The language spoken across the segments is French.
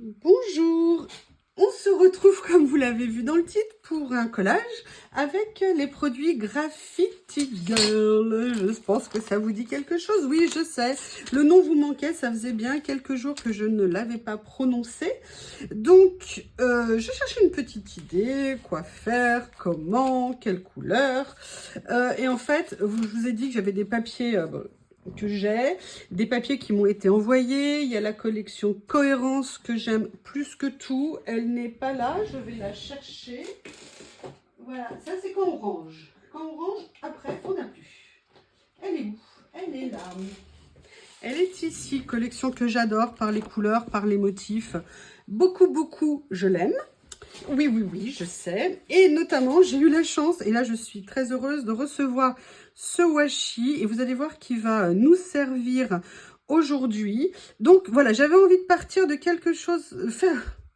Bonjour, on se retrouve comme vous l'avez vu dans le titre pour un collage avec les produits Graffiti Girl. Je pense que ça vous dit quelque chose, oui je sais, le nom vous manquait, ça faisait bien quelques jours que je ne l'avais pas prononcé. Donc je cherchais une petite idée, quoi faire, comment, quelle couleur. Et en fait, je vous ai dit que j'avais des papiers... que j'ai, des papiers qui m'ont été envoyés, il y a la collection Cohérence que j'aime plus que tout, elle n'est pas là, je vais la chercher. Voilà, ça c'est quand on range. Quand on range, après on n'a plus. Elle est où? Elle est là. Elle est ici, collection que j'adore par les couleurs, par les motifs. Beaucoup, je l'aime. Oui, je sais. Et notamment, j'ai eu la chance, et là je suis très heureuse de recevoir ce washi. Et vous allez voir qu'il va nous servir aujourd'hui. Donc voilà, j'avais envie de partir de quelque chose,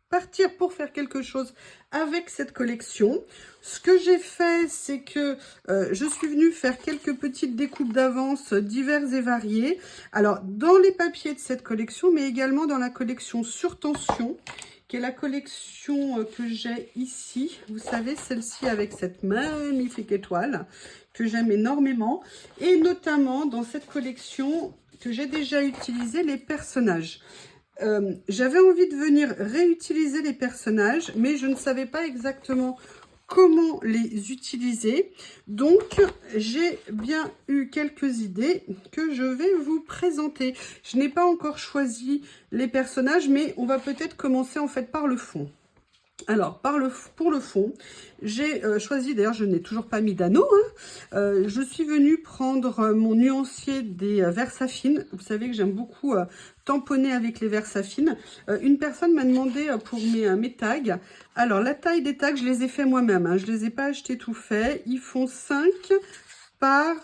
partir pour faire quelque chose avec cette collection. Ce que j'ai fait, c'est que je suis venue faire quelques petites découpes d'avance diverses et variées. Alors, dans les papiers de cette collection, mais également dans la collection Sur Tension, qui est la collection que j'ai ici. Vous savez, celle-ci avec cette magnifique étoile que j'aime énormément. Et notamment dans cette collection que j'ai déjà utilisé, les personnages. J'avais envie de venir réutiliser les personnages, mais je ne savais pas exactement comment les utiliser. Donc, j'ai bien eu quelques idées que je vais vous présenter. Je n'ai pas encore choisi les personnages, mais on va peut-être commencer en fait par le fond. Alors, pour le fond, j'ai choisi, d'ailleurs je n'ai toujours pas mis d'anneau, je suis venue prendre mon nuancier des Versafine. Vous savez que j'aime beaucoup tamponner avec les Versafine. Une personne m'a demandé pour mes tags. Alors, la taille des tags, je les ai fait moi-même, je ne les ai pas achetés tout fait. Ils font 5 par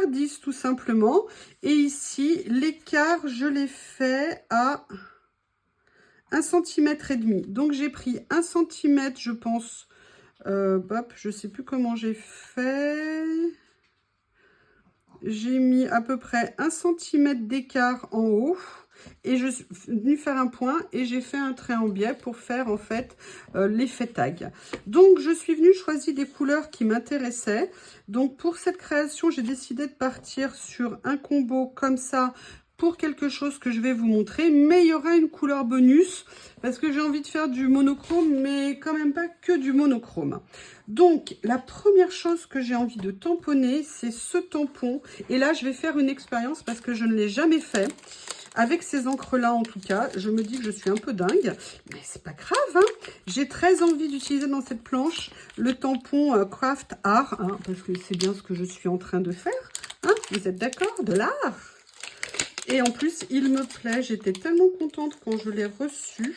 10 tout simplement. Et ici, l'écart, je l'ai fait à 1,5 cm. Donc, j'ai pris 1 cm, je pense. Hop, je ne sais plus comment j'ai fait. J'ai mis à peu près 1 cm d'écart en haut. Et je suis venue faire un point et j'ai fait un trait en biais pour faire en fait l'effet tag. Donc, je suis venue choisir des couleurs qui m'intéressaient. Donc, pour cette création, j'ai décidé de partir sur un combo comme ça, pour quelque chose que je vais vous montrer, mais il y aura une couleur bonus parce que j'ai envie de faire du monochrome, mais quand même pas que du monochrome. Donc, la première chose que j'ai envie de tamponner, c'est ce tampon. Et là, je vais faire une expérience parce que je ne l'ai jamais fait. Avec ces encres-là, en tout cas, je me dis que je suis un peu dingue, mais c'est pas grave. J'ai très envie d'utiliser dans cette planche le tampon Craft Art, parce que c'est bien ce que je suis en train de faire. Vous êtes d'accord? De l'art. Et en plus, il me plaît. J'étais tellement contente quand je l'ai reçu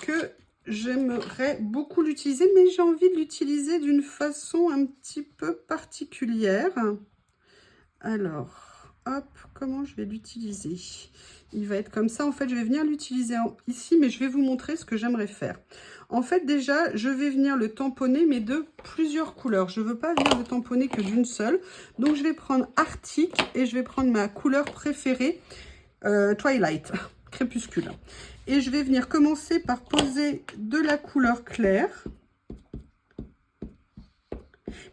que j'aimerais beaucoup l'utiliser, mais j'ai envie de l'utiliser d'une façon un petit peu particulière. Alors, hop, comment je vais l'utiliser? Il va être comme ça. En fait, je vais venir l'utiliser ici, mais je vais vous montrer ce que j'aimerais faire. En fait, déjà, je vais venir le tamponner, mais de plusieurs couleurs. Je ne veux pas venir le tamponner que d'une seule. Donc, je vais prendre Arctic et je vais prendre ma couleur préférée, Twilight, crépuscule. Et je vais venir commencer par poser de la couleur claire.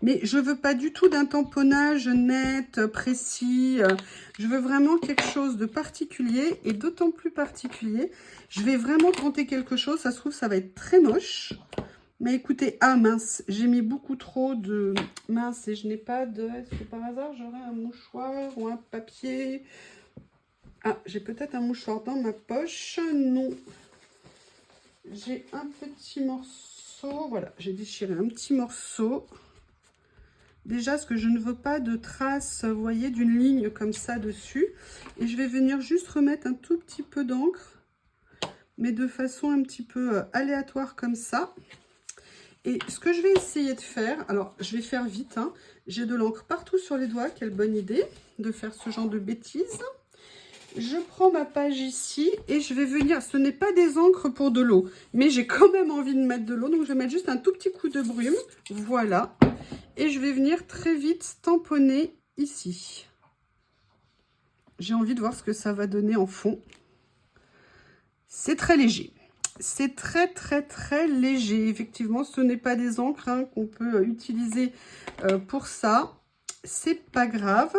Mais je ne veux pas du tout d'un tamponnage net, précis. Je veux vraiment quelque chose de particulier et d'autant plus particulier. Je vais vraiment tenter quelque chose. Ça se trouve, ça va être très moche. Mais écoutez, ah mince, j'ai mis beaucoup trop de... Mince, et je n'ai pas de... Est-ce que par hasard, j'aurais un mouchoir ou un papier? Ah, j'ai peut-être un mouchoir dans ma poche. Non. J'ai un petit morceau. Voilà, j'ai déchiré un petit morceau. Déjà, ce que je ne veux pas de traces, vous voyez, d'une ligne comme ça dessus. Et je vais venir juste remettre un tout petit peu d'encre, mais de façon un petit peu aléatoire comme ça. Et ce que je vais essayer de faire, alors je vais faire vite, j'ai de l'encre partout sur les doigts, quelle bonne idée de faire ce genre de bêtises. Je prends ma page ici et je vais venir, ce n'est pas des encres pour de l'eau, mais j'ai quand même envie de mettre de l'eau, donc je vais mettre juste un tout petit coup de brume, voilà. Et je vais venir très vite tamponner ici. J'ai envie de voir ce que ça va donner en fond. C'est très léger. C'est très, très, très léger. Effectivement, ce n'est pas des encres hein, qu'on peut utiliser pour ça. C'est pas grave.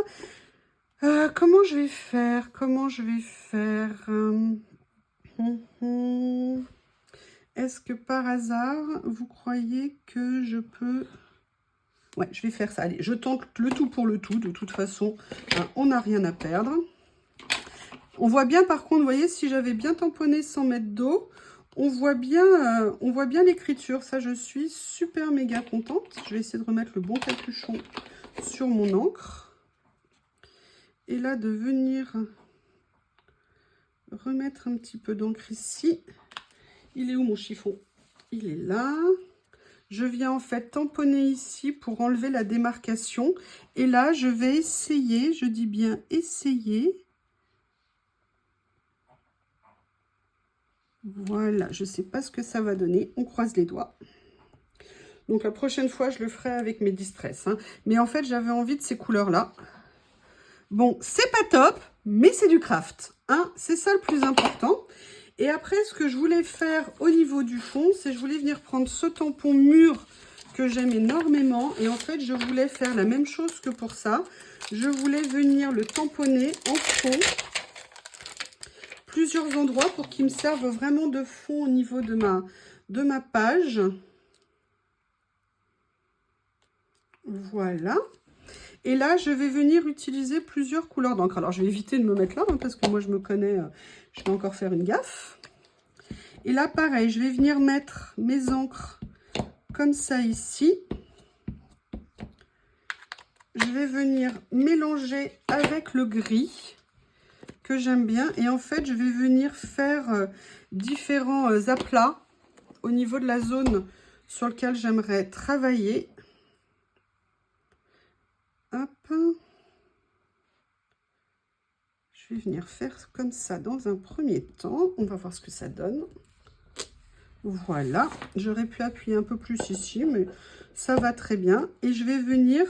Comment je vais faire? Comment je vais faire Est-ce que par hasard, vous croyez que je peux... Ouais, je vais faire ça. Allez, je tente le tout pour le tout. De toute façon, hein, on n'a rien à perdre. On voit bien, par contre, vous voyez, si j'avais bien tamponné 100 mètres d'eau, on voit bien l'écriture. Ça, je suis super méga contente. Je vais essayer de remettre le bon capuchon sur mon encre. Et là, de venir remettre un petit peu d'encre ici. Il est où mon chiffon? Il est là. Je viens en fait tamponner ici pour enlever la démarcation. Et là, je vais essayer, je dis bien essayer. Voilà, je ne sais pas ce que ça va donner. On croise les doigts. Donc la prochaine fois, je le ferai avec mes Distress. Hein. Mais en fait, j'avais envie de ces couleurs-là. Bon, c'est pas top, mais c'est du craft. Hein. C'est ça le plus important. Et après, ce que je voulais faire au niveau du fond, c'est je voulais venir prendre ce tampon mûr que j'aime énormément. Et en fait, je voulais faire la même chose que pour ça. Je voulais venir le tamponner en fond. Plusieurs endroits pour qu'il me serve vraiment de fond au niveau de ma page. Voilà. Et là, je vais venir utiliser plusieurs couleurs d'encre. Alors, je vais éviter de me mettre là, hein, parce que moi, je me connais, je vais encore faire une gaffe. Et là, pareil, je vais venir mettre mes encres comme ça ici. Je vais venir mélanger avec le gris que j'aime bien. Et en fait, je vais venir faire différents aplats au niveau de la zone sur laquelle j'aimerais travailler. Hop. Je vais venir faire comme ça dans un premier temps. On va voir ce que ça donne. Voilà. J'aurais pu appuyer un peu plus ici, mais ça va très bien. Et je vais venir...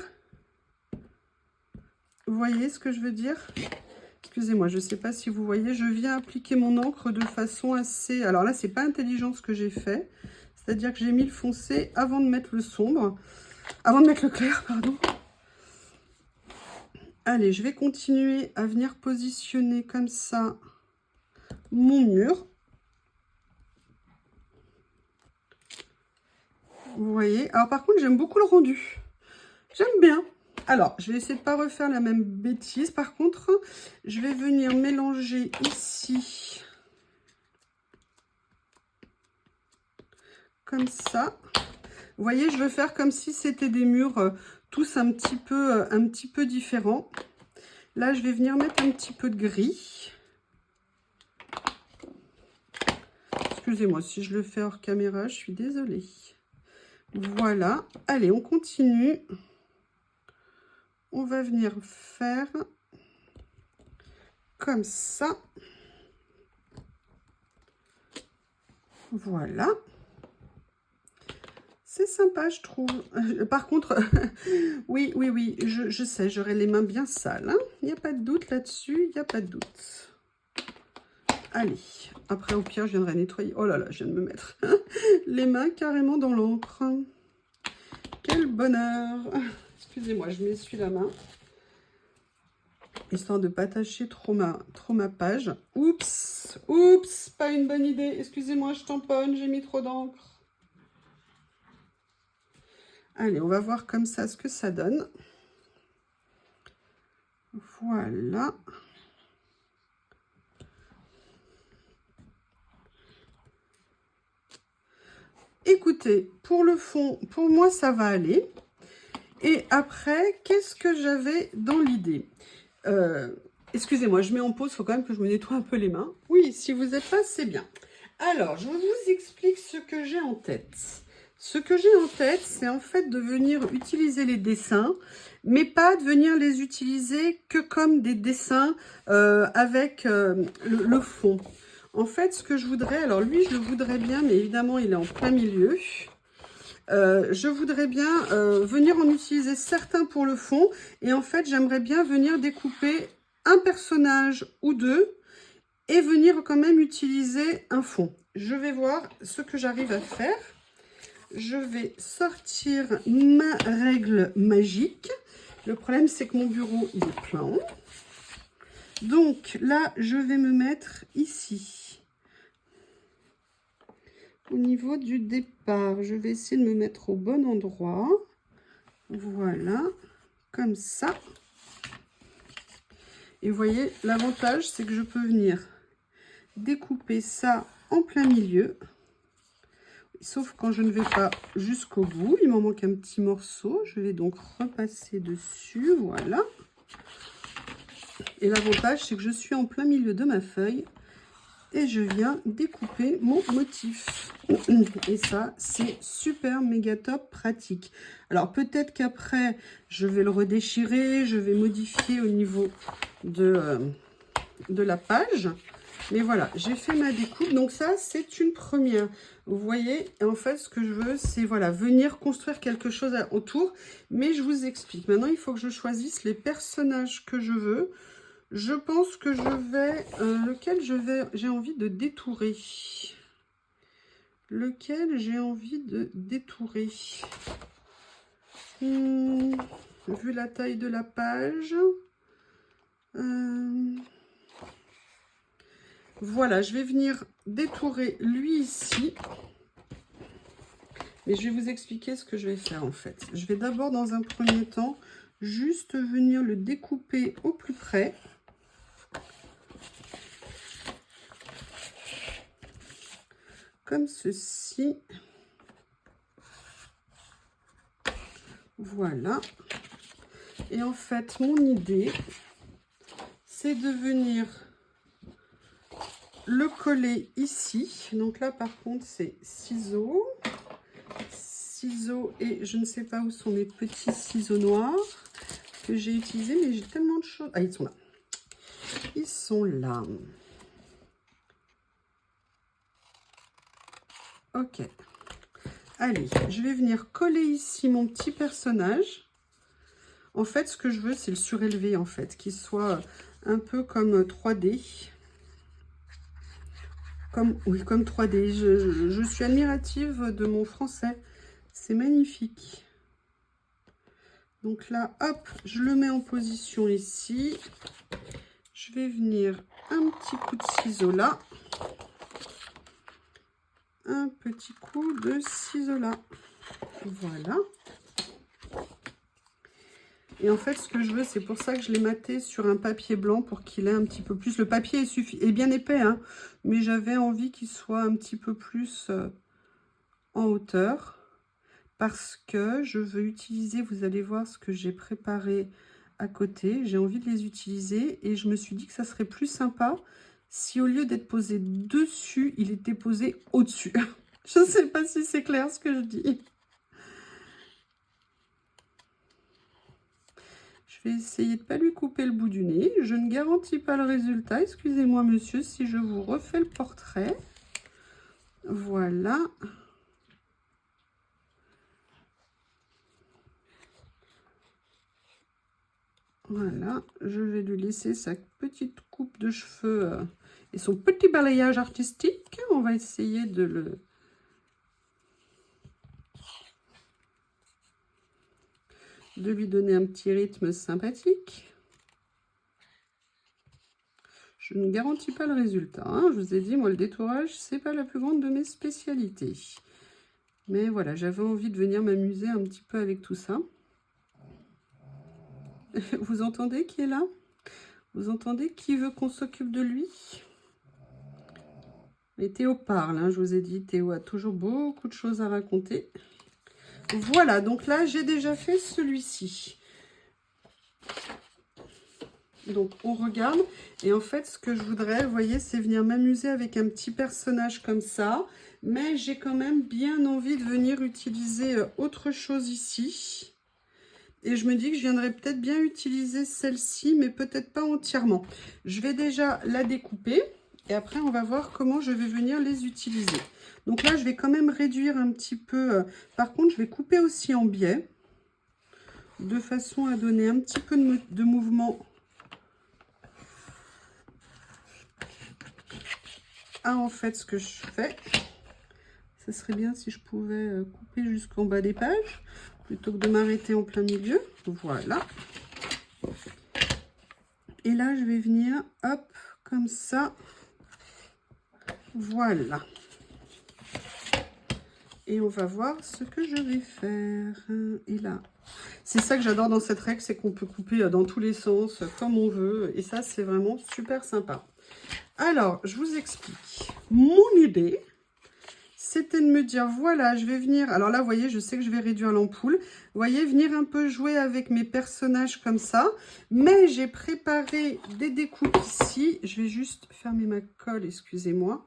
Vous voyez ce que je veux dire? Excusez-moi, je ne sais pas si vous voyez. Je viens appliquer mon encre de façon assez... Alors là, c'est pas intelligent ce que j'ai fait. C'est-à-dire que j'ai mis le foncé avant de mettre le sombre. Avant de mettre le clair, pardon. Allez, je vais continuer à venir positionner comme ça mon mur. Vous voyez? Alors par contre, j'aime beaucoup le rendu. J'aime bien. Alors, je vais essayer de ne pas refaire la même bêtise. Par contre, je vais venir mélanger ici. Comme ça. Vous voyez, je veux faire comme si c'était des murs tous un petit peu différents. Là, je vais venir mettre un petit peu de gris. Excusez-moi, si je le fais hors caméra, je suis désolée. Voilà. Allez, on continue. On va venir faire comme ça. Voilà. C'est sympa, je trouve. Par contre, oui, je sais, j'aurai les mains bien sales. Hein. Il n'y a pas de doute là-dessus, il n'y a pas de doute. Allez, après au pire, je viendrai nettoyer. Oh là là, je viens de me mettre les mains carrément dans l'encre. Quel bonheur! Excusez-moi, je m'essuie la main. Histoire de ne pas tâcher trop ma page. Oups, pas une bonne idée. Excusez-moi, je tamponne, j'ai mis trop d'encre. Allez, on va voir comme ça ce que ça donne. Voilà. Écoutez, pour le fond, pour moi, ça va aller. Et après, qu'est-ce que j'avais dans l'idée? Excusez-moi, je mets en pause, il faut quand même que je me nettoie un peu les mains. Oui, si vous êtes là, c'est bien. Alors, je vous explique ce que j'ai en tête. Ce que j'ai en tête, c'est en fait de venir utiliser les dessins, mais pas de venir les utiliser que comme des dessins avec le fond. En fait, ce que je voudrais, alors lui, je le voudrais bien, mais évidemment, il est en plein milieu. Je voudrais bien venir en utiliser certains pour le fond. Et en fait, j'aimerais bien venir découper un personnage ou deux et venir quand même utiliser un fond. Je vais voir ce que j'arrive à faire. Je vais sortir ma règle magique. Le problème, c'est que mon bureau, il est plein. Donc là, je vais me mettre ici. Au niveau du départ, je vais essayer de me mettre au bon endroit. Voilà, comme ça. Et vous voyez, l'avantage, c'est que je peux venir découper ça en plein milieu. Sauf quand je ne vais pas jusqu'au bout. Il m'en manque un petit morceau. Je vais donc repasser dessus. Voilà. Et l'avantage, c'est que je suis en plein milieu de ma feuille. Et je viens découper mon motif. Et ça, c'est super méga top pratique. Alors, peut-être qu'après, je vais le redéchirer. Je vais modifier au niveau de la page. Mais voilà, j'ai fait ma découpe. Donc ça, c'est une première. Vous voyez, en fait, ce que je veux, c'est voilà, venir construire quelque chose autour. Mais je vous explique. Maintenant, il faut que je choisisse les personnages que je veux. Je pense que je vais... lequel j'ai envie de détourer. Lequel j'ai envie de détourer. Vu la taille de la page... Voilà, je vais venir détourer lui ici. Mais je vais vous expliquer ce que je vais faire en fait. Je vais d'abord dans un premier temps juste venir le découper au plus près. Comme ceci. Voilà. Et en fait, mon idée, c'est de venir le coller ici. Donc là, par contre, c'est ciseaux. Ciseaux et je ne sais pas où sont mes petits ciseaux noirs que j'ai utilisés, mais j'ai tellement de choses. Ah, ils sont là. Ils sont là. Ok. Allez, je vais venir coller ici mon petit personnage. En fait, ce que je veux, c'est le surélever, en fait, qu'il soit un peu comme 3D. Oui, comme 3D. Je suis admirative de mon français. C'est magnifique. Donc là, hop, je le mets en position ici. Je vais venir un petit coup de ciseau là. Un petit coup de ciseau là. Voilà. Et en fait, ce que je veux, c'est pour ça que je l'ai maté sur un papier blanc pour qu'il ait un petit peu plus. Le papier est bien épais, hein, mais j'avais envie qu'il soit un petit peu plus en hauteur. Parce que je veux utiliser, vous allez voir ce que j'ai préparé à côté. J'ai envie de les utiliser et je me suis dit que ça serait plus sympa si au lieu d'être posé dessus, il était posé au-dessus. Je ne sais pas si c'est clair ce que je dis. Je vais essayer de ne pas lui couper le bout du nez. Je ne garantis pas le résultat. Excusez-moi, monsieur, si je vous refais le portrait. Voilà. Voilà, je vais lui laisser sa petite coupe de cheveux et son petit balayage artistique. On va essayer de lui donner un petit rythme sympathique. Je ne garantis pas le résultat, hein. Je vous ai dit, moi, le détourage, c'est pas la plus grande de mes spécialités. Mais voilà, j'avais envie de venir m'amuser un petit peu avec tout ça. Vous entendez qui est là? Vous entendez qui veut qu'on s'occupe de lui? Et Théo parle, hein, je vous ai dit, Théo a toujours beaucoup de choses à raconter. Voilà, donc là, j'ai déjà fait celui-ci. Donc, on regarde. Et en fait, ce que je voudrais, vous voyez, c'est venir m'amuser avec un petit personnage comme ça. Mais j'ai quand même bien envie de venir utiliser autre chose ici. Et je me dis que je viendrais peut-être bien utiliser celle-ci, mais peut-être pas entièrement. Je vais déjà la découper. Et après, on va voir comment je vais venir les utiliser. Donc là, je vais quand même réduire un petit peu. Par contre, je vais couper aussi en biais. De façon à donner un petit peu de mouvement. en fait, ce que je fais, ce serait bien si je pouvais couper jusqu'en bas des pages, plutôt que de m'arrêter en plein milieu. Voilà. Et là, je vais venir, hop, comme ça. Voilà. Et on va voir ce que je vais faire. Et là, c'est ça que j'adore dans cette règle, c'est qu'on peut couper dans tous les sens, comme on veut. Et ça, c'est vraiment super sympa. Alors, je vous explique. Mon idée, c'était de me dire, voilà, je vais venir... Alors là, vous voyez, je sais que je vais réduire l'ampoule. Vous voyez, venir un peu jouer avec mes personnages comme ça. Mais j'ai préparé des découpes ici. Je vais juste fermer ma colle, excusez-moi.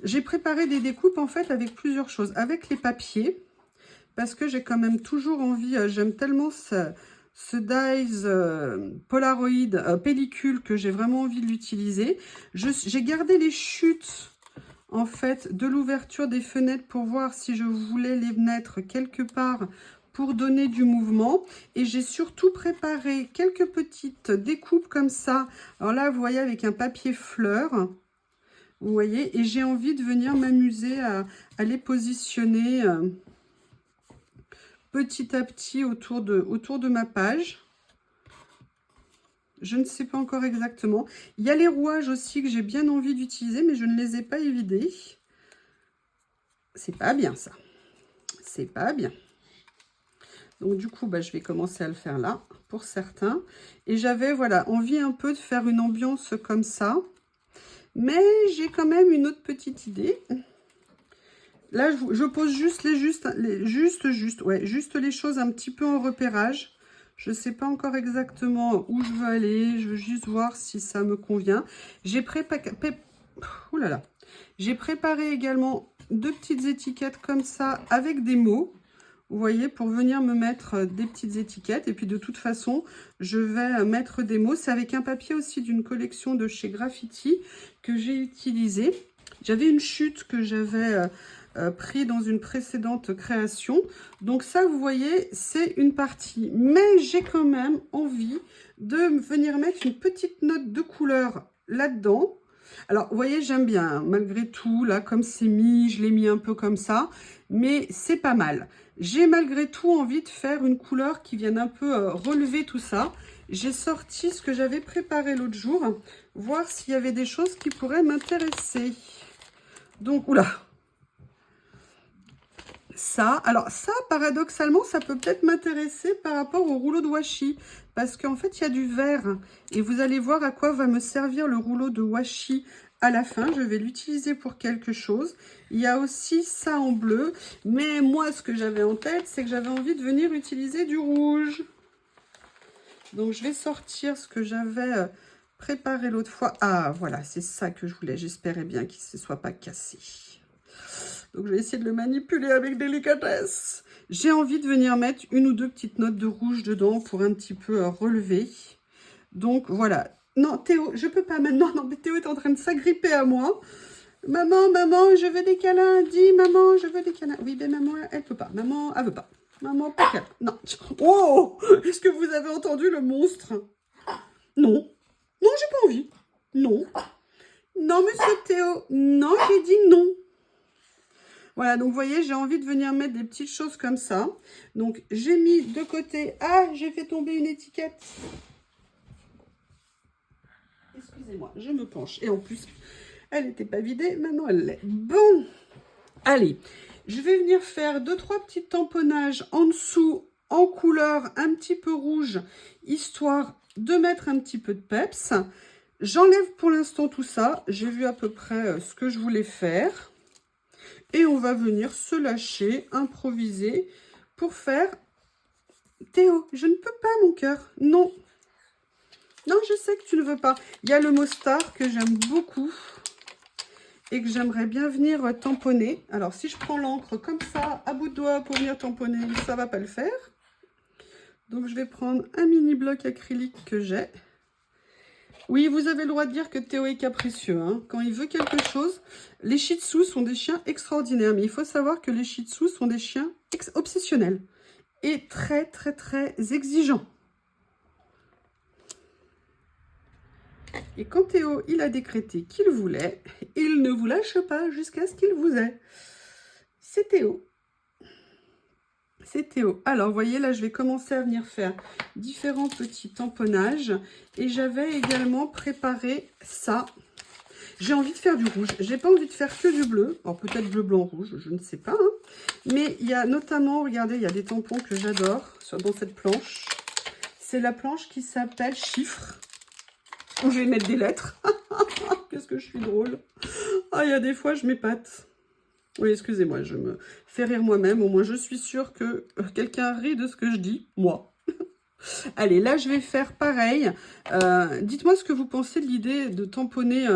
J'ai préparé des découpes, en fait, avec plusieurs choses. Avec les papiers, parce que j'ai quand même toujours envie... J'aime tellement ce Dies Polaroid pellicule que j'ai vraiment envie de l'utiliser. J'ai gardé les chutes... en fait, de l'ouverture des fenêtres pour voir si je voulais les mettre quelque part pour donner du mouvement. Et j'ai surtout préparé quelques petites découpes comme ça. Alors là, vous voyez, avec un papier fleur. Vous voyez, et j'ai envie de venir m'amuser à les positionner petit à petit autour de ma page. Je ne sais pas encore exactement. Il y a les rouages aussi que j'ai bien envie d'utiliser, mais je ne les ai pas évidés. C'est pas bien ça. C'est pas bien. Donc du coup, je vais commencer à le faire là, pour certains. Et j'avais, voilà, envie un peu de faire une ambiance comme ça. Mais j'ai quand même une autre petite idée. Là, je pose juste juste les choses un petit peu en repérage. Je ne sais pas encore exactement où je veux aller. Je veux juste voir si ça me convient. J'ai préparé également 2 petites étiquettes comme ça avec des mots. Vous voyez, pour venir me mettre des petites étiquettes. Et puis de toute façon, je vais mettre des mots. C'est avec un papier aussi d'une collection de chez Graffiti que j'ai utilisé. J'avais une chute que j'avais... pris dans une précédente création. Donc ça, vous voyez, c'est une partie. Mais j'ai quand même envie de venir mettre une petite note de couleur là-dedans. Alors, vous voyez, j'aime bien, hein, malgré tout, là, comme c'est mis, je l'ai mis un peu comme ça, mais c'est pas mal. J'ai malgré tout envie de faire une couleur qui vienne un peu relever tout ça. J'ai sorti ce que j'avais préparé l'autre jour, voir s'il y avait des choses qui pourraient m'intéresser. Donc, oula! Ça, alors ça, paradoxalement, ça peut peut-être m'intéresser par rapport au rouleau de washi. Parce qu'en fait, il y a du vert. Et vous allez voir à quoi va me servir le rouleau de washi à la fin. Je vais l'utiliser pour quelque chose. Il y a aussi ça en bleu. Mais moi, ce que j'avais en tête, c'est que j'avais envie de venir utiliser du rouge. Donc, je vais sortir ce que j'avais préparé l'autre fois. Ah, voilà, c'est ça que je voulais. J'espérais bien qu'il ne se soit pas cassé. Donc, je vais essayer de le manipuler avec délicatesse. J'ai envie de venir mettre 1 ou 2 petites notes de rouge dedans pour un petit peu relever. Donc, voilà. Non, Théo, je peux pas maintenant. Non, mais Théo est en train de s'agripper à moi. Maman, maman, je veux des câlins. Dis, maman, je veux des câlins. Oui, mais maman, elle peut pas. Maman, elle veut pas. Maman, pas câlin. Non. Oh, est-ce que vous avez entendu le monstre? Non. Non, j'ai pas envie. Non. Non, monsieur Théo. Non, j'ai dit non. Voilà, donc vous voyez, j'ai envie de venir mettre des petites choses comme ça. Donc, j'ai mis de côté... Ah, j'ai fait tomber une étiquette. Excusez-moi, je me penche. Et en plus, elle n'était pas vidée, maintenant elle l'est. Bon, allez, je vais venir faire 2-3 petits tamponnages en dessous, en couleur un petit peu rouge, histoire de mettre un petit peu de peps. J'enlève pour l'instant tout ça. J'ai vu à peu près ce que je voulais faire. Et on va venir se lâcher, improviser pour faire... Théo, je ne peux pas, mon cœur. Non. Non, je sais que tu ne veux pas. Il y a le Mostar que j'aime beaucoup et que j'aimerais bien venir tamponner. Alors, si je prends l'encre comme ça, à bout de doigt pour venir tamponner, ça ne va pas le faire. Donc, je vais prendre un mini bloc acrylique que j'ai. Oui, vous avez le droit de dire que Théo est capricieux. Hein. Quand il veut quelque chose, les Shih Tzus sont des chiens extraordinaires. Mais il faut savoir que les Shih Tzus sont des chiens obsessionnels et très, très, très exigeants. Et quand Théo, il a décrété qu'il voulait, il ne vous lâche pas jusqu'à ce qu'il vous ait. C'est Théo. C'est Théo. Alors, vous voyez, là, je vais commencer à venir faire différents petits tamponnages. Et j'avais également préparé ça. J'ai envie de faire du rouge. J'ai pas envie de faire que du bleu. Alors, peut-être bleu, blanc, rouge, je ne sais pas. Hein. Mais il y a notamment, regardez, il y a des tampons que j'adore dans cette planche. C'est la planche qui s'appelle Chiffres. Où je vais mettre des lettres. Qu'est-ce que je suis drôle. Ah, il y a des fois, je m'épate. Oui, excusez-moi, je me fais rire moi-même. Au moins, je suis sûre que quelqu'un rit de ce que je dis. Moi. Allez, là, je vais faire pareil. Dites-moi ce que vous pensez de l'idée de tamponner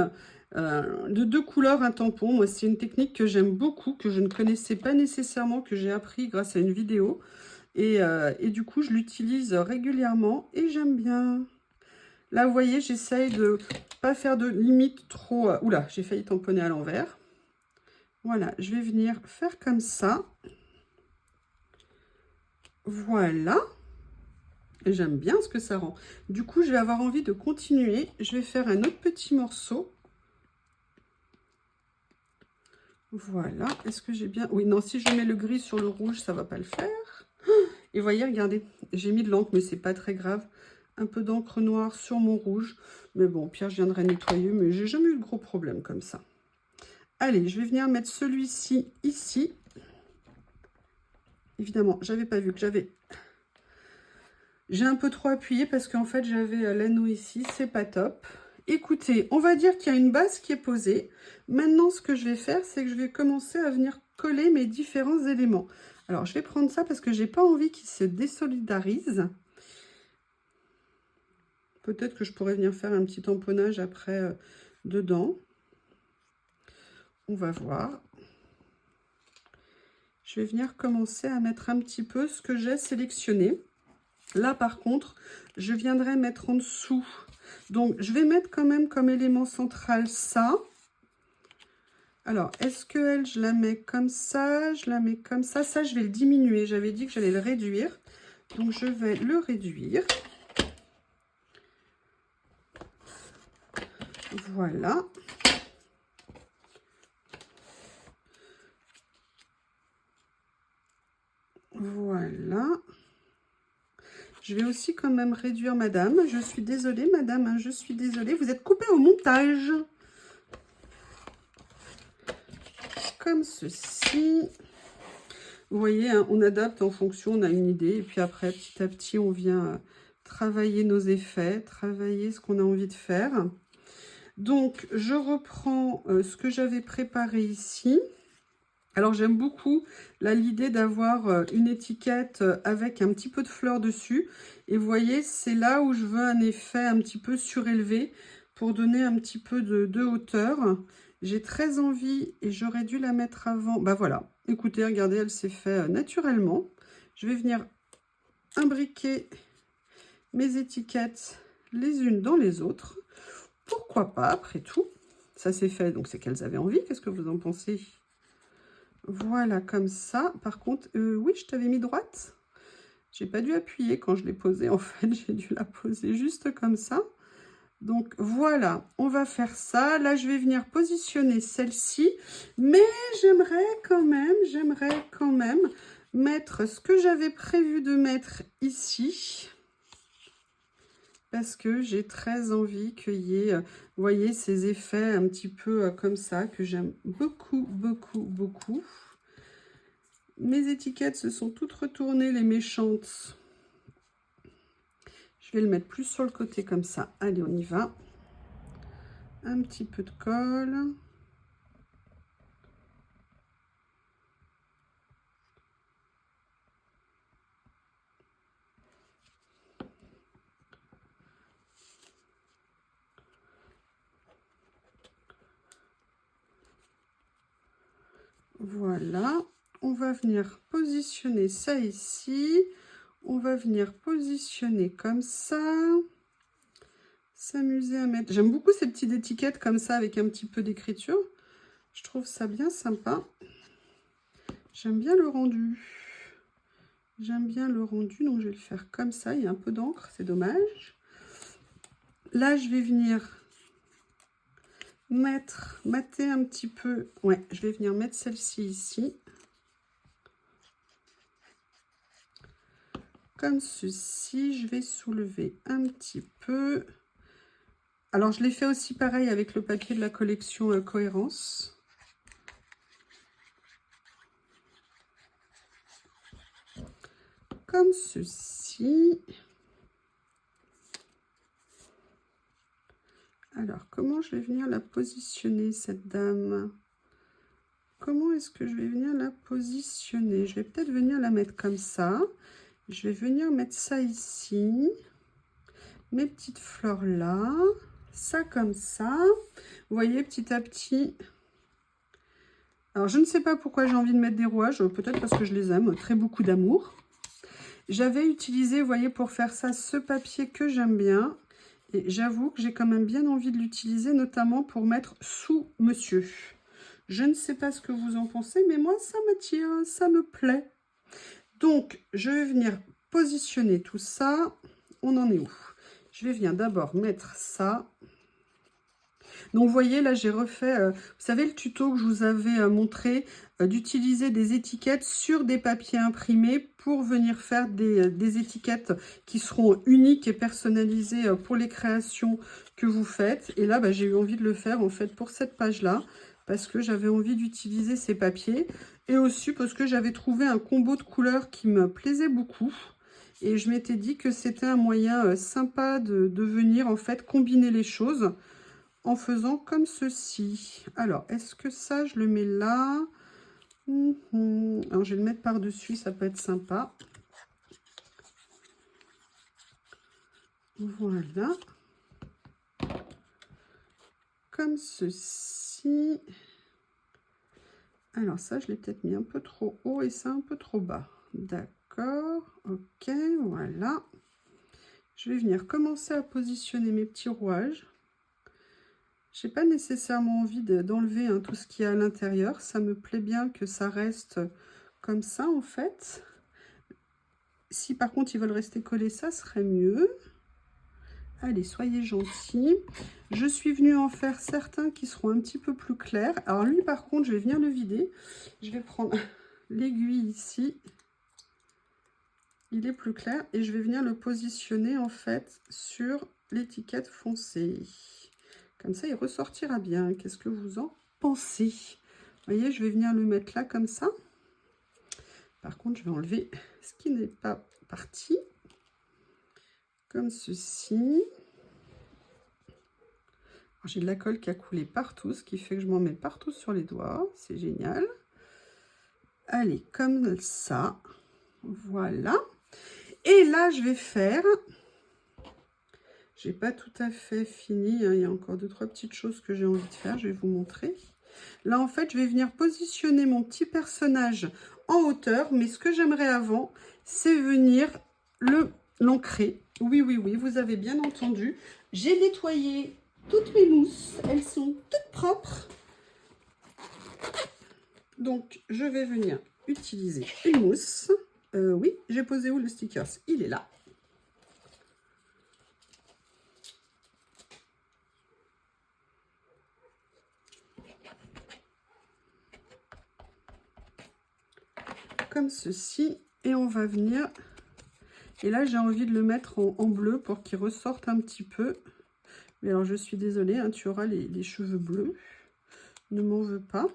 de 2 couleurs un tampon. Moi, c'est une technique que j'aime beaucoup, que je ne connaissais pas nécessairement, que j'ai appris grâce à une vidéo. Et du coup, je l'utilise régulièrement et j'aime bien. Là, vous voyez, j'essaye de pas faire de limite trop... Oula, j'ai failli tamponner à l'envers. Voilà, je vais venir faire comme ça. Voilà. J'aime bien ce que ça rend. Du coup, je vais avoir envie de continuer. Je vais faire un autre petit morceau. Voilà. Est-ce que j'ai bien... Oui, non, si je mets le gris sur le rouge, ça ne va pas le faire. Et voyez, regardez, j'ai mis de l'encre, mais c'est pas très grave. Un peu d'encre noire sur mon rouge. Mais bon, Pierre, je viendrai nettoyer, mais j'ai jamais eu de gros problème comme ça. Allez, je vais venir mettre celui-ci ici. Évidemment, j'avais pas vu que j'avais... J'ai un peu trop appuyé parce qu'en fait, j'avais l'anneau ici. C'est pas top. Écoutez, on va dire qu'il y a une base qui est posée. Maintenant, ce que je vais faire, c'est que je vais commencer à venir coller mes différents éléments. Alors, je vais prendre ça parce que j'ai pas envie qu'il se désolidarise. Peut-être que je pourrais venir faire un petit tamponnage après dedans. On va voir. Je vais venir commencer à mettre un petit peu ce que j'ai sélectionné. Là, par contre, je viendrai mettre en dessous. Donc, je vais mettre quand même comme élément central ça. Alors, est-ce que elle, je la mets comme ça? Je la mets comme ça. Ça, je vais le diminuer. J'avais dit que j'allais le réduire. Donc, je vais le réduire. Voilà. Voilà. Je vais aussi quand même réduire madame. Je suis désolée, madame, hein, je suis désolée. Vous êtes coupée au montage. Comme ceci. Vous voyez, hein, on adapte en fonction, on a une idée. Et puis après, petit à petit, on vient travailler nos effets, travailler ce qu'on a envie de faire. Donc, je reprends ce que j'avais préparé ici. Alors, j'aime beaucoup l'idée d'avoir une étiquette avec un petit peu de fleurs dessus. Et vous voyez, c'est là où je veux un effet un petit peu surélevé pour donner un petit peu de hauteur. J'ai très envie, et j'aurais dû la mettre avant. Bah voilà, écoutez, regardez, elle s'est fait naturellement. Je vais venir imbriquer mes étiquettes les unes dans les autres. Pourquoi pas, après tout. Ça s'est fait, donc c'est qu'elles avaient envie. Qu'est-ce que vous en pensez ? Voilà, comme ça. Par contre, oui, je t'avais mis droite. J'ai pas dû appuyer quand je l'ai posée. En fait, j'ai dû la poser juste comme ça. Donc, voilà, on va faire ça. Là, je vais venir positionner celle-ci. Mais j'aimerais quand même mettre ce que j'avais prévu de mettre ici. Parce que j'ai très envie qu'il y ait, vous voyez, ces effets un petit peu comme ça, que j'aime beaucoup, beaucoup, beaucoup. Mes étiquettes se sont toutes retournées, les méchantes. Je vais le mettre plus sur le côté comme ça. Allez, on y va. Un petit peu de colle. Voilà. On va venir positionner ça ici. On va venir positionner comme ça. S'amuser à mettre... J'aime beaucoup ces petites étiquettes comme ça avec un petit peu d'écriture. Je trouve ça bien sympa. J'aime bien le rendu. J'aime bien le rendu, donc je vais le faire comme ça. Il y a un peu d'encre, c'est dommage. Là, je vais venir mater un petit peu. Ouais, je vais venir mettre celle-ci ici. Comme ceci, je vais soulever un petit peu. Alors, je l'ai fait aussi pareil avec le papier de la collection Cohérence. Comme ceci. Alors, comment je vais venir la positionner, cette dame? Comment est-ce que je vais venir la positionner? Je vais peut-être venir la mettre comme ça. Je vais venir mettre ça ici. Mes petites fleurs là. Ça comme ça. Vous voyez, petit à petit. Alors, je ne sais pas pourquoi j'ai envie de mettre des rouages. Peut-être parce que je les aime. Très beaucoup d'amour. J'avais utilisé, vous voyez, pour faire ça, ce papier que j'aime bien. Et j'avoue que j'ai quand même bien envie de l'utiliser, notamment pour mettre sous monsieur. Je ne sais pas ce que vous en pensez, mais moi, ça m'attire, ça me plaît. Donc, je vais venir positionner tout ça. On en est où? Je vais venir d'abord mettre ça. Donc, vous voyez, là, j'ai refait, vous savez, le tuto que je vous avais montré, d'utiliser des étiquettes sur des papiers imprimés pour venir faire des étiquettes qui seront uniques et personnalisées pour les créations que vous faites. Et là, bah, j'ai eu envie de le faire, en fait, pour cette page-là, parce que j'avais envie d'utiliser ces papiers. Et aussi parce que j'avais trouvé un combo de couleurs qui me plaisait beaucoup. Et je m'étais dit que c'était un moyen sympa de venir, en fait, combiner les choses en faisant comme ceci. Alors, est-ce que ça, je le mets là? Alors, je vais le mettre par-dessus, ça peut être sympa. Voilà. Comme ceci. Alors, ça, je l'ai peut-être mis un peu trop haut et ça un peu trop bas. D'accord. Ok, voilà. Je vais venir commencer à positionner mes petits rouages. Je n'ai pas nécessairement envie d'enlever tout ce qu'il y a à l'intérieur. Ça me plaît bien que ça reste comme ça, en fait. Si par contre, ils veulent rester collés, ça serait mieux. Allez, soyez gentils. Je suis venue en faire certains qui seront un petit peu plus clairs. Alors lui, par contre, je vais venir le vider. Je vais prendre l'aiguille ici. Il est plus clair. Et je vais venir le positionner, en fait, sur l'étiquette foncée. Comme ça, il ressortira bien. Qu'est-ce que vous en pensez? Vous voyez, je vais venir le mettre là, comme ça. Par contre, je vais enlever ce qui n'est pas parti. Comme ceci. J'ai de la colle qui a coulé partout, ce qui fait que je m'en mets partout sur les doigts. C'est génial. Allez, comme ça. Voilà. Et là, je vais faire... J'ai pas tout à fait fini, hein. Il y a encore 2-3 petites choses que j'ai envie de faire. Je vais vous montrer. Là, en fait, je vais venir positionner mon petit personnage en hauteur. Mais ce que j'aimerais avant, c'est venir l'ancrer. Oui, oui, oui, vous avez bien entendu. J'ai nettoyé toutes mes mousses. Elles sont toutes propres. Donc, je vais venir utiliser une mousse. Oui, j'ai posé où le sticker? Il est là. Comme ceci, et on va venir, et là j'ai envie de le mettre en bleu pour qu'il ressorte un petit peu. Mais alors je suis désolée, hein, tu auras les cheveux bleus, ne m'en veux pas.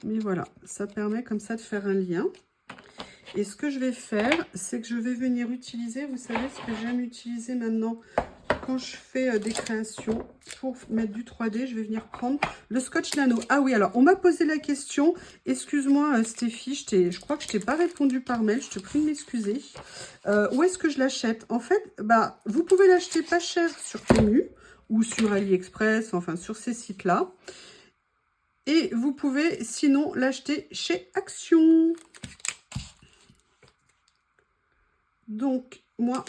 Mais voilà, ça permet comme ça de faire un lien. Et ce que je vais faire, c'est que je vais venir utiliser, vous savez ce que j'aime utiliser maintenant quand je fais des créations pour mettre du 3D, je vais venir prendre le scotch nano. Ah oui, alors on m'a posé la question, excuse-moi Stéphie, je crois que je t'ai pas répondu par mail, je te prie de m'excuser. Où est-ce que je l'achète? En fait, bah, vous pouvez l'acheter pas cher sur Temu ou sur AliExpress, enfin sur ces sites-là. Et vous pouvez sinon l'acheter chez Action. Donc, moi,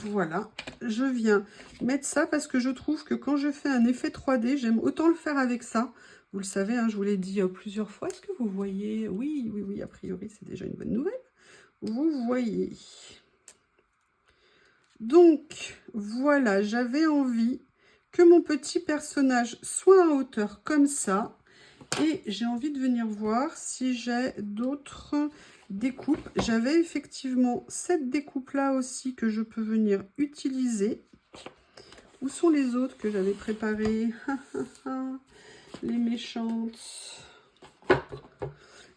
voilà, je viens mettre ça parce que je trouve que quand je fais un effet 3D, j'aime autant le faire avec ça. Vous le savez, hein, je vous l'ai dit plusieurs fois. Est-ce que vous voyez? Oui, oui, oui, a priori, c'est déjà une bonne nouvelle. Vous voyez. Donc, voilà, j'avais envie que mon petit personnage soit en hauteur comme ça. Et j'ai envie de venir voir si j'ai d'autres découpes. J'avais effectivement cette découpe-là aussi que je peux venir utiliser. Où sont les autres que j'avais préparées? Les méchantes.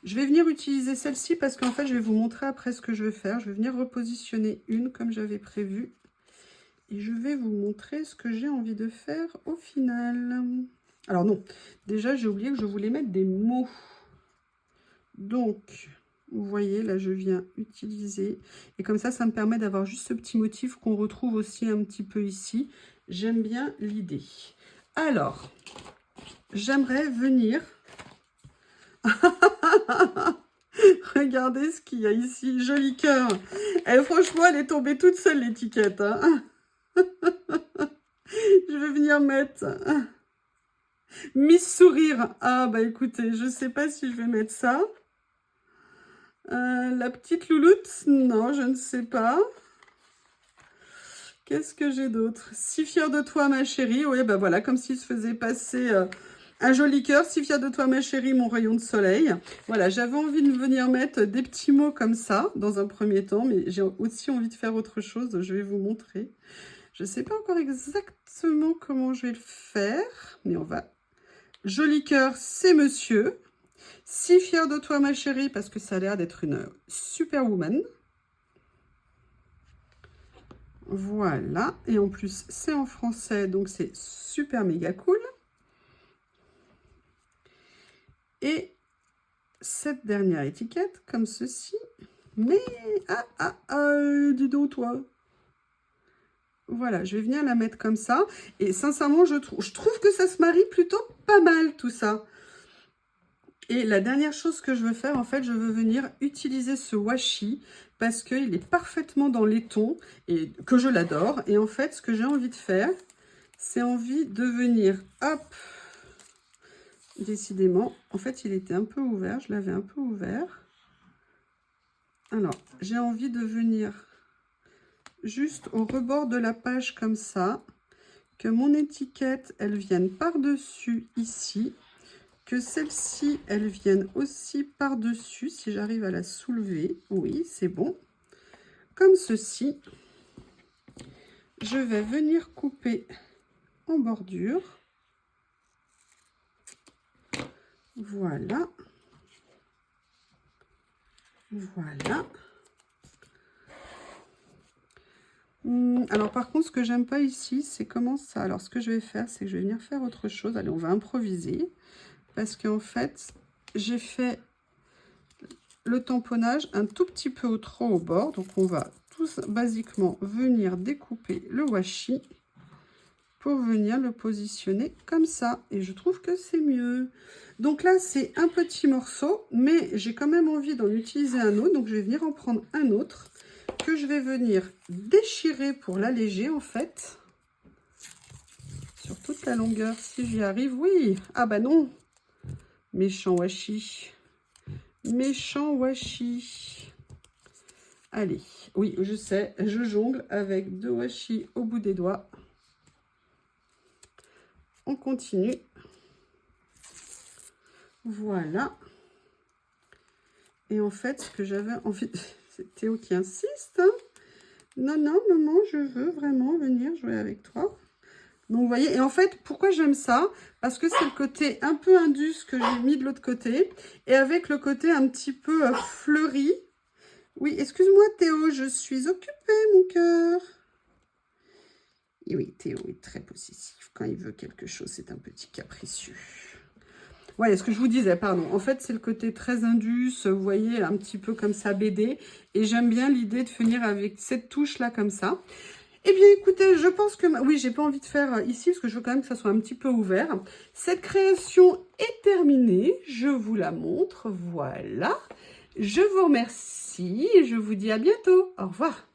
Je vais venir utiliser celle-ci parce qu'en fait, je vais vous montrer après ce que je vais faire. Je vais venir repositionner une comme j'avais prévu. Et je vais vous montrer ce que j'ai envie de faire au final. Alors non, déjà j'ai oublié que je voulais mettre des mots. Donc, vous voyez, là je viens utiliser. Et comme ça me permet d'avoir juste ce petit motif qu'on retrouve aussi un petit peu ici. J'aime bien l'idée. Alors, j'aimerais venir... Regardez ce qu'il y a ici, joli cœur. Et franchement, elle est tombée toute seule l'étiquette. Hein. Je vais venir mettre... Miss Sourire. Ah, bah écoutez, je sais pas si je vais mettre ça. La petite louloute. Non, je ne sais pas. Qu'est-ce que j'ai d'autre? Si fière de toi, ma chérie. Oui, bah voilà, comme s'il se faisait passer un joli cœur. Si fière de toi, ma chérie, mon rayon de soleil. Voilà, j'avais envie de venir mettre des petits mots comme ça, dans un premier temps. Mais j'ai aussi envie de faire autre chose. Je vais vous montrer. Je ne sais pas encore exactement comment je vais le faire. Mais on va... Joli cœur, c'est monsieur. Si fière de toi, ma chérie, parce que ça a l'air d'être une superwoman. Voilà. Et en plus, c'est en français, donc c'est super méga cool. Et cette dernière étiquette, comme ceci. Mais, dis donc, toi. Voilà, je vais venir la mettre comme ça. Et sincèrement, je trouve que ça se marie plutôt pas mal, tout ça. Et la dernière chose que je veux faire, en fait, je veux venir utiliser ce washi parce qu'il est parfaitement dans les tons et que je l'adore. Et en fait, ce que j'ai envie de faire, c'est envie de venir, hop, décidément, en fait, il était un peu ouvert, je l'avais un peu ouvert. Alors, j'ai envie de venir juste au rebord de la page comme ça, que mon étiquette, elle vienne par-dessus ici, que celle-ci, elle vienne aussi par-dessus, si j'arrive à la soulever. Oui, c'est bon. Comme ceci. Je vais venir couper en bordure. Voilà. Voilà. Alors par contre, ce que j'aime pas ici, c'est comment ça. Alors ce que je vais faire, c'est que je vais venir faire autre chose. Allez, on va improviser. Parce qu'en fait, j'ai fait le tamponnage un tout petit peu trop au bord. Donc on va tous basiquement venir découper le washi pour venir le positionner comme ça. Et je trouve que c'est mieux. Donc là, c'est un petit morceau, mais j'ai quand même envie d'en utiliser un autre. Donc je vais venir en prendre un autre que je vais venir déchirer pour l'alléger en fait. Sur toute la longueur, si j'y arrive. Oui, ah bah non. Méchant washi. Méchant washi. Allez, oui, je sais, je jongle avec 2 washi au bout des doigts. On continue. Voilà. Et en fait, ce que j'avais envie... C'est Théo qui insiste. Hein. Non, non, maman, je veux vraiment venir jouer avec toi. Donc, vous voyez, et en fait, pourquoi j'aime ça? Parce que c'est le côté un peu indus que j'ai mis de l'autre côté. Et avec le côté un petit peu fleuri. Oui, excuse-moi Théo, je suis occupée, mon cœur. Et oui, Théo est très possessif. Quand il veut quelque chose, c'est un petit capricieux. Ouais, ce que je vous disais, pardon. En fait, c'est le côté très indus, vous voyez, un petit peu comme ça, BD. Et j'aime bien l'idée de venir avec cette touche-là, comme ça. Eh bien, écoutez, je pense que... Oui, j'ai pas envie de faire ici, parce que je veux quand même que ça soit un petit peu ouvert. Cette création est terminée. Je vous la montre. Voilà. Je vous remercie et je vous dis à bientôt. Au revoir.